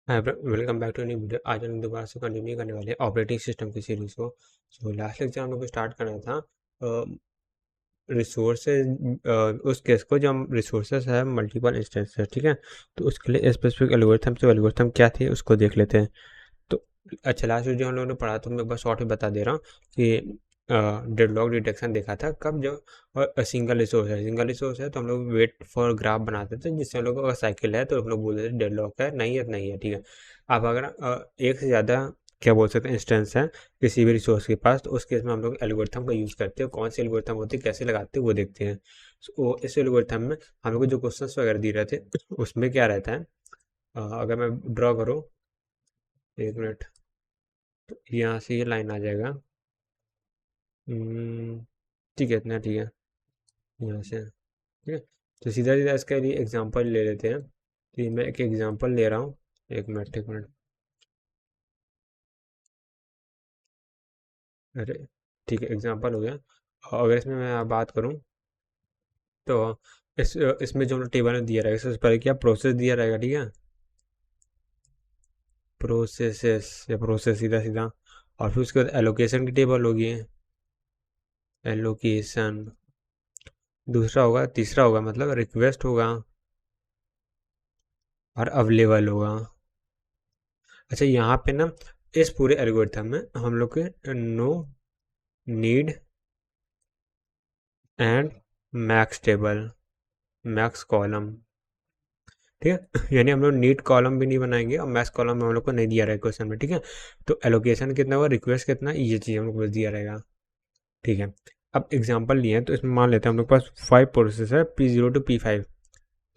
Hi welcome back to new video. आज हम दोबारा से कंटिन्यू करने वाले हैं ऑपरेटिंग सिस्टम की सीरीज को। सो लास्ट लेक्चर हम लोग को स्टार्ट करना था रिसोर्सेज, उस केस को जो हम रिसोर्सेज है मल्टीपल इंस्टेंसेस, ठीक है। तो उसके लिए स्पेसिफिक एल्गोरिथम, तो एल्गोरिथम क्या थे उसको देख लेते हैं। तो अच्छा, लास्ट वीडियो हम लोगों ने पढ़ा, तो मैं एक बार शॉर्ट में बता दे रहा हूँ कि डेडलॉक डिटेक्शन देखा था कब, जब सिंगल रिसोर्स है तो हम लोग वेट फॉर ग्राफ बनाते थे, जिससे हम लोग अगर साइकिल है तो हम लोग बोलते थे डेडलॉक है, नहीं है तो नहीं है, ठीक है। अब अगर एक से ज़्यादा क्या बोल सकते हैं इंस्टेंस है किसी भी रिसोर्स के पास, तो उस केस में हम लोग एल्गोरिथम का यूज़ करते हैं। कौन सी एल्गोरिथम होती है, कैसे लगाते हैं, वो देखते हैं। वो इस एल्गोरिथम में हम लोग को जो क्वेश्चंस वगैरह दिए रहते हैं उसमें क्या रहता है, अगर मैं ड्रॉ करूँ, एक मिनट, तो यहाँ से ये लाइन आ जाएगा। हम्म, ठीक है, इतना ठीक है, यहाँ से, ठीक है। तो सीधा सीधा इसका लिए एग्जांपल ले लेते हैं। तो ये मैं एक एग्जांपल ले रहा हूँ, एक मिनट। अरे ठीक है, एग्जांपल हो गया। और अगर इसमें मैं बात करूँ, तो इसमें जो टेबल में दिया रहेगा, सबसे पहले क्या प्रोसेस दिया रहेगा, ठीक है। प्रोसेसेस या प्रोसेस, सीधा सीधा। और फिर उसके बाद एलोकेशन की टेबल होगी, एलोकेशन। दूसरा होगा, तीसरा होगा मतलब रिक्वेस्ट होगा, और अवेलेबल होगा। अच्छा, यहाँ पे ना इस पूरे एल्गोरिथम में हम लोग के नो, need and max table, max column, ठीक है। यानी हम लोग नीड कॉलम भी नहीं बनाएंगे और मैक्स कॉलम हम लोग को नहीं दिया रहेगा क्वेश्चन में, ठीक है। तो एलोकेशन कितना होगा, रिक्वेस्ट कितना, ये चीज़ हम लोग को दिया रहेगा, ठीक है। अब एग्जांपल लिए हैं, तो इसमें मान लेते हैं हम लोग के पास 5 प्रोसेस है, P0 to P5।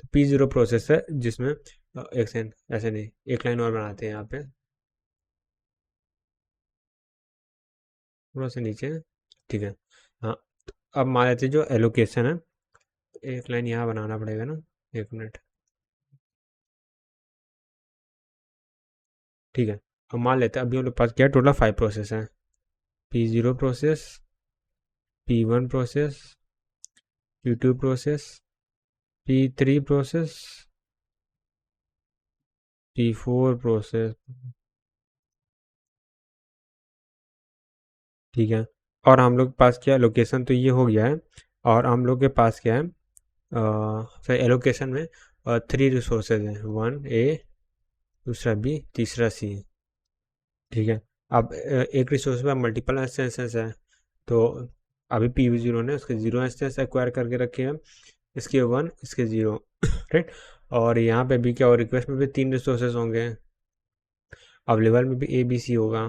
तो P0 प्रोसेस है जिसमें एक सेकंड, ऐसे नहीं, एक लाइन और बनाते हैं यहाँ पे, थोड़ा सा नीचे, ठीक है। हाँ, तो अब मान लेते हैं जो एलोकेशन है, एक लाइन यहाँ बनाना पड़ेगा ना, एक मिनट, ठीक है। अब मान लेते हैं अभी हम लोग के पास क्या है, टोटल 5 प्रोसेस है। P0 process, P1 process, P2 process, P3 process, P4 process, ठीक है। और हम लोग के पास क्या है, लोकेशन तो ये हो गया है। और हम लोग के पास क्या है, सही एलोकेशन में 3 रिसोर्सेज हैं, 1 A, दूसरा B, तीसरा C, ठीक है। अब एक रिसोर्स पे मल्टीपल इंस्टेंसेस है, तो अभी P0 ने उसके 0 इंस्टेंस एक्वायर करके रखे हैं, इसके 1, इसके 0, राइट। और यहाँ पे भी क्या, और रिक्वेस्ट में भी 3 रिसोर्सेज होंगे, अवेलेबल में भी ABC होगा,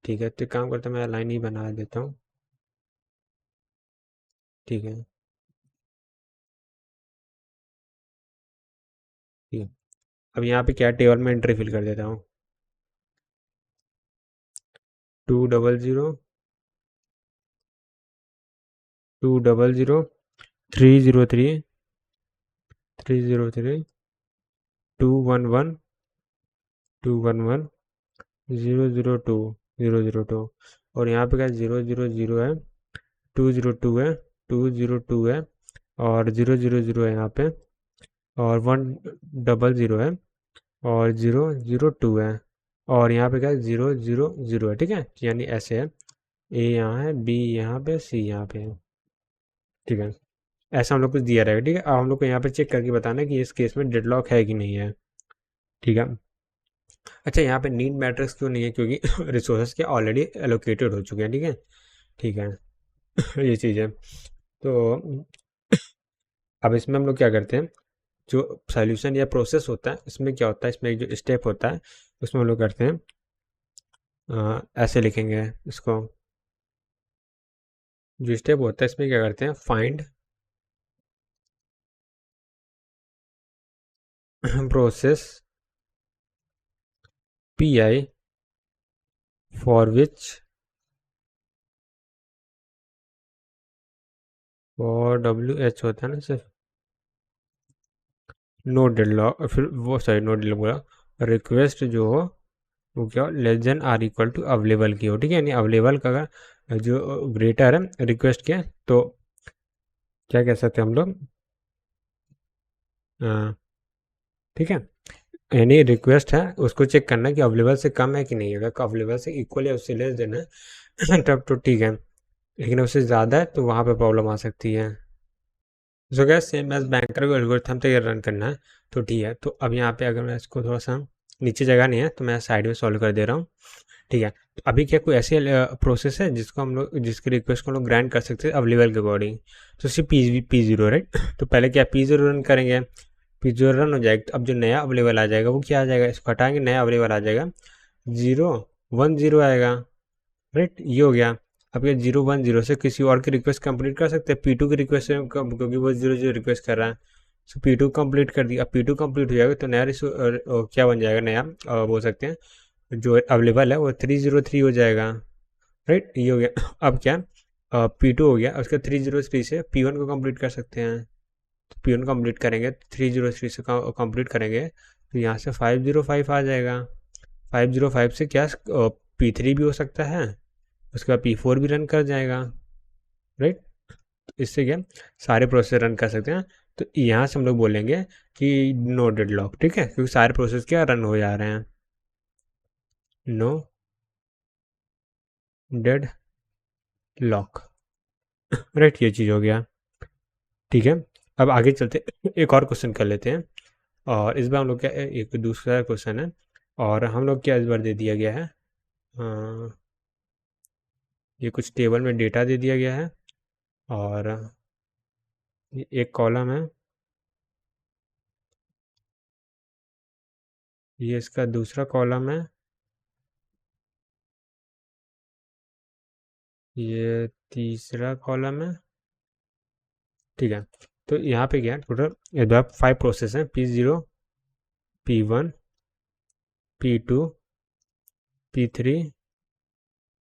ठीक है। तो एक काम करता हूँ, मैं लाइन ही बना देता हूँ, ठीक है, ठीक है। अब यहाँ पे क्या टेबल में एंट्री फिल कर देता हूँ, 200, 200, 303, 303, 211, 211, 002, 002। और यहाँ पे क्या 000 है, 202 है, 202 है, और 000 है यहाँ पे, और 100 है, और 002 है, और यहाँ पे क्या 000 है, ठीक है। यानी ऐसे है, ए यहाँ है, बी यहाँ पे, सी यहाँ पे है, ठीक है। ऐसा हम लोग कुछ दिया रहेगा, ठीक है। अब हम लोग को यहाँ पे चेक करके बताना है कि इस केस में डेडलॉक है कि नहीं है, ठीक है। अच्छा, यहाँ पे नीड मैट्रिक्स क्यों नहीं है, क्योंकि रिसोर्सेज के ऑलरेडी एलोकेटेड हो चुके हैं, ठीक है, ठीक है। ये चीज़ है। तो अब इसमें हम लोग क्या करते हैं, जो सॉल्यूशन या प्रोसेस होता है, इसमें क्या होता है, इसमें एक जो स्टेप होता है, उसमें हम लोग करते हैं, ऐसे लिखेंगे इसको। जो स्टेप होता है इसमें क्या करते हैं, find process PI for which, और WH होता है ना सिर्फ, नो डेडलॉक, फिर वो सॉरी नो डेडलॉक बोला, रिक्वेस्ट जो हो वो क्या हो, less than or equal to available की हो, ठीक है। यानी अवेलेबल का अगर जो ग्रेटर है रिक्वेस्ट के, तो क्या कह सकते हैं हम लोग, ठीक है। यानी रिक्वेस्ट है उसको चेक करना है कि अवेलेबल से कम है कि नहीं। अगर अवेलेबल से इक्वल या उससे लेस देना है तब तो ठीक है, लेकिन उससे ज़्यादा है तो वहाँ पे प्रॉब्लम आ सकती है। So guys same as banker को एल्गोरिथम तो ये रन करना है तो ठीक है। तो अब यहाँ पे अगर मैं इसको थोड़ा सा नीचे जगह नहीं है तो मैं साइड में सॉल्व कर दे रहा हूँ, ठीक है। तो अभी क्या कोई ऐसी प्रोसेस है जिसको हम लोग जिसकी रिक्वेस्ट को हम लोग ग्रांट कर सकते हैं अवेलेबल के अकॉर्डिंग, तो सिर्फ P0 राइट। तो पहले क्या P0 रन करेंगे, P0 रन हो जाएगा तो अब जो नया अवेलेबल आ जाएगा वो क्या आ जाएगा, इसको हटाएंगे नया अवेलेबल आ जाएगा 0 1 0 आएगा, राइट। ये हो गया। अब ये 0 1 0 से किसी और की रिक्वेस्ट कंप्लीट कर सकते हैं P2 की रिक्वेस्ट से, क्योंकि वो 0 0 रिक्वेस्ट कर रहा है। सो P2 कंप्लीट कर दिया। अब P2 कंप्लीट हो जाएगा तो नया क्या बन जाएगा, नया बोल सकते हैं जो अवेलेबल है वो 3 0 3 हो जाएगा, राइट। ये हो गया। अब क्या P2 हो गया, उसके 3 0 3 से P1 को कंप्लीट कर सकते हैं। तो P1 कंप्लीट करेंगे 3 0 3 से कंप्लीट करेंगे तो यहाँ से 5 0 5 आ जाएगा। 5 0 5 से क्या P3 भी हो सकता है, उसके बाद P4 भी रन कर जाएगा, राइट। तो इससे क्या सारे प्रोसेस रन कर सकते हैं। तो यहाँ से हम लोग बोलेंगे कि नो डेड लॉक, ठीक है, क्योंकि सारे प्रोसेस क्या रन हो जा रहे हैं। No deadlock, right. ये चीज़ हो गया, ठीक है। अब आगे चलते एक और क्वेश्चन कर लेते हैं। और इस बार हम लोग क्या एक दूसरा क्वेश्चन है और हम लोग क्या इस बार दे दिया गया है, ये कुछ टेबल में डेटा दे दिया गया है और ये एक कॉलम है, ये इसका दूसरा कॉलम है, ये तीसरा कॉलम है, ठीक है। तो यहाँ पे क्या है टोटल 5 प्रोसेस हैं, P0 P1 P2 P3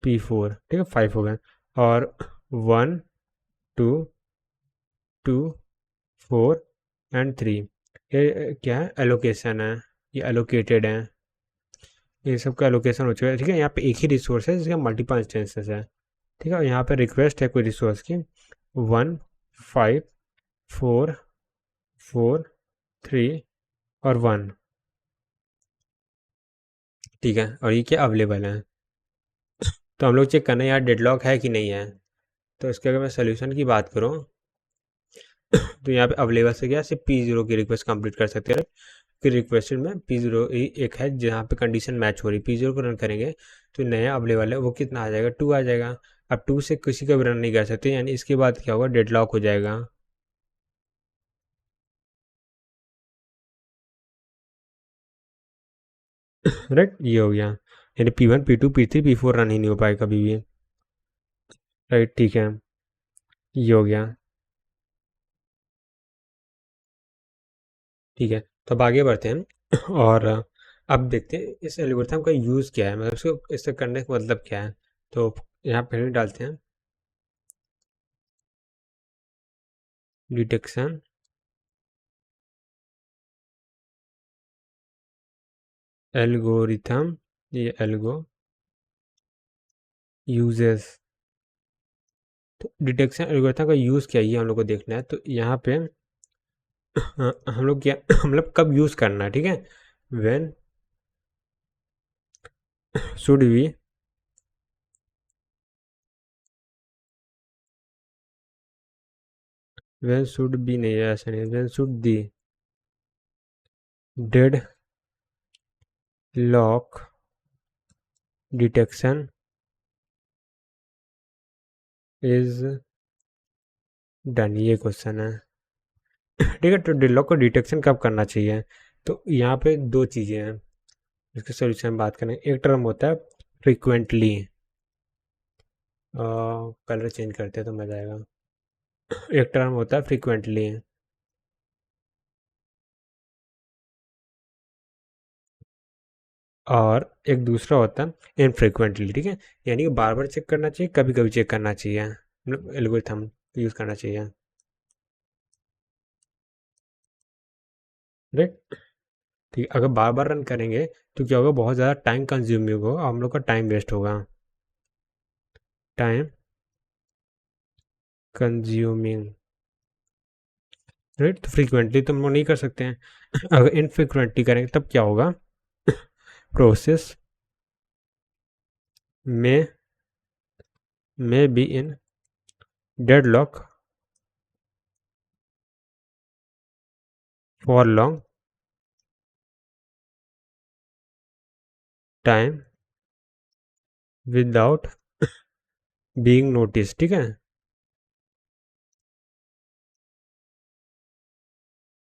P4, ठीक है, 5 हो गए। और 1 2 2 4 एंड 3 ये क्या है, एलोकेशन है, ये एलोकेटेड है, ये सब का एलोकेशन हो चुका है, ठीक है। यहाँ पे एक ही रिसोर्स है जिसका मल्टीपल इंस्टेंसेस है, ठीक है। और यहाँ पे रिक्वेस्ट है कोई रिसोर्स की 1 5 4 4 3 और 1, ठीक है। और ये क्या अवेलेबल है, तो हम लोग चेक करना है यार डेडलॉक है कि नहीं है। तो इसके अगर मैं सोल्यूशन की बात करूँ तो यहाँ पे अवेलेबल से क्या सिर्फ P0 की रिक्वेस्ट कंप्लीट कर सकते हैं। फिर रिक्वेस्टेड में P0 एक है जहाँ पे कंडीशन मैच हो रही, P0 को रन करेंगे तो नया अवेलेबल है वो कितना आ जाएगा, 2 आ जाएगा। अब 2 से किसी का भी रन नहीं कर सकते, यानी इसके बाद क्या होगा, डेडलॉक हो जाएगा, राइट। ये हो गया, यानी P1 P2 P3 P4 run ही नहीं हो पाएगा कभी भी, राइट, ठीक है। ये हो गया, ठीक है। तो अब आगे बढ़ते हैं और अब देखते हैं इस एल्गोरिथम का यूज़ क्या है, मतलब इसको इससे करने का मतलब क्या है। तो यहाँ पे डालते हैं डिटेक्शन एल्गोरिथम, ये एल्गो यूजेस। तो डिटेक्शन एल्गोरिथम का यूज़ क्या है ये हम लोग को देखना है। तो यहाँ पे हम लोग क्या मतलब कब यूज़ करना है, ठीक है। When should we when should be नहीं है, ऐसा नहीं, when should the deadlock detection is done, ये क्वेश्चन है, ठीक है। तो डेडलॉक को डिटेक्शन कब करना चाहिए, तो यहाँ पे दो चीज़ें हैं इसके सोल्यूशन बात करें। एक टर्म होता है फ्रिक्वेंटली, कलर चेंज करते हैं तो मजा आएगा। एक टर्म होता है फ्रिक्वेंटली और एक दूसरा होता है इनफ्रिक्वेंटली, ठीक है। यानी कि बार बार चेक करना चाहिए, कभी कभी चेक करना चाहिए, मतलब एल्गोरिथम यूज़ करना चाहिए, राइट। ठीक है, अगर बार बार रन करेंगे तो क्या होगा, बहुत ज़्यादा टाइम कंज्यूमिंग होगा, हम लोग का टाइम वेस्ट होगा, टाइम कंज्यूमिंग, राइट। तो फ्रीक्वेंटली तो हम लोग नहीं कर सकते हैं। अगर इनफ्रीक्वेंटली करेंगे तब क्या होगा, प्रोसेस में be in deadlock for long time without being notice. ठीक है,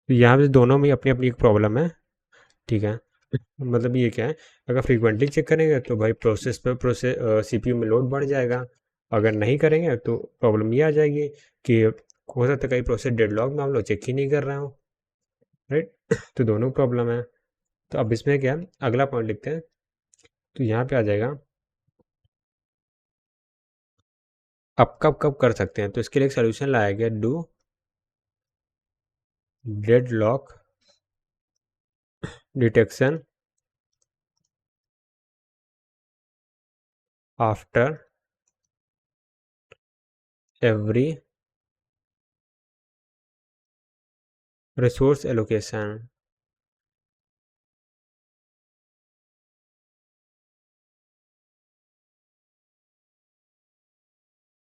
तो यहाँ पे दोनों में अपनी अपनी एक प्रॉब्लम है। ठीक है, मतलब ये क्या है, अगर फ्रीक्वेंटली चेक करेंगे तो भाई प्रोसेस सीपीयू में लोड बढ़ जाएगा। अगर नहीं करेंगे तो प्रॉब्लम ये आ जाएगी कि हो सकता है कई प्रोसेस डेडलॉक में हम लोग चेक ही नहीं कर रहे हो। राइट। तो दोनों प्रॉब्लम है। तो अब इसमें क्या है, अगला पॉइंट लिखते हैं। तो यहाँ पे आ जाएगा, अब कब कब कर सकते हैं। तो इसके लिए एक सोल्यूशन लाया गया, do deadlock detection after every resource allocation.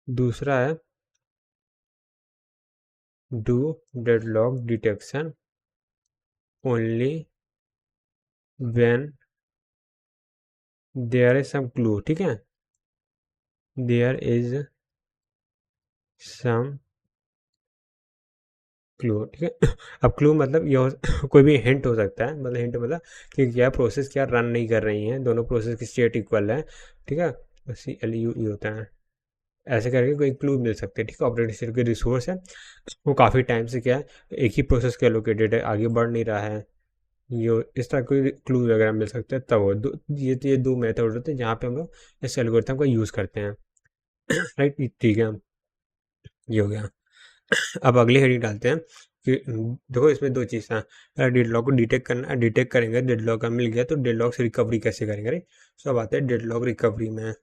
दूसरा है do deadlock detection only when there is some clue. ठीक है, देयर इज सम क्लू। ठीक है। अब क्लू मतलब ये कोई भी हिंट हो सकता है, मतलब हिंट मतलब कि क्या प्रोसेस क्या रन नहीं कर रही हैं, दोनों प्रोसेस की स्टेट इक्वल है। ठीक है, CLUE होता है, ऐसे करके कोई क्लू मिल सकते हैं। ठीक है, ऑपरेटिंग सिस्टम के रिसोर्स है, वो काफ़ी टाइम से क्या है, एक ही प्रोसेस के एलोकेटेड है, आगे बढ़ नहीं रहा है। ये इस तरह कोई क्लू वगैरह मिल सकते हैं, तब वो ये दो मेथड होते हैं जहाँ पे हम लोग इस एल्गोरिथम का यूज़ करते हैं। राइट। ठीक है, ये हो गया। अब अगली हेडिंग डालते हैं कि देखो इसमें दो चीज़ हैं, डेडलॉक को डिटेक्ट करना, डिटेक्ट करेंगे, डेडलॉक का मिल गया तो डेडलॉक से रिकवरी कैसे करेंगे। राइट। सो अब आते हैं डेडलॉक रिकवरी में।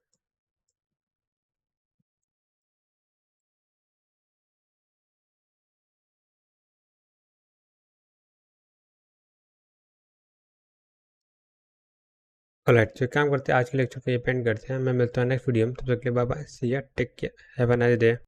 ऑलराइट, तो एक काम करते हैं, आज के लेक्चर को ये पेंड करते हैं। मैं मिलता हूँ नेक्स्ट वीडियो में, तब तक के लिए bye bye, see ya, take care, have a nice day.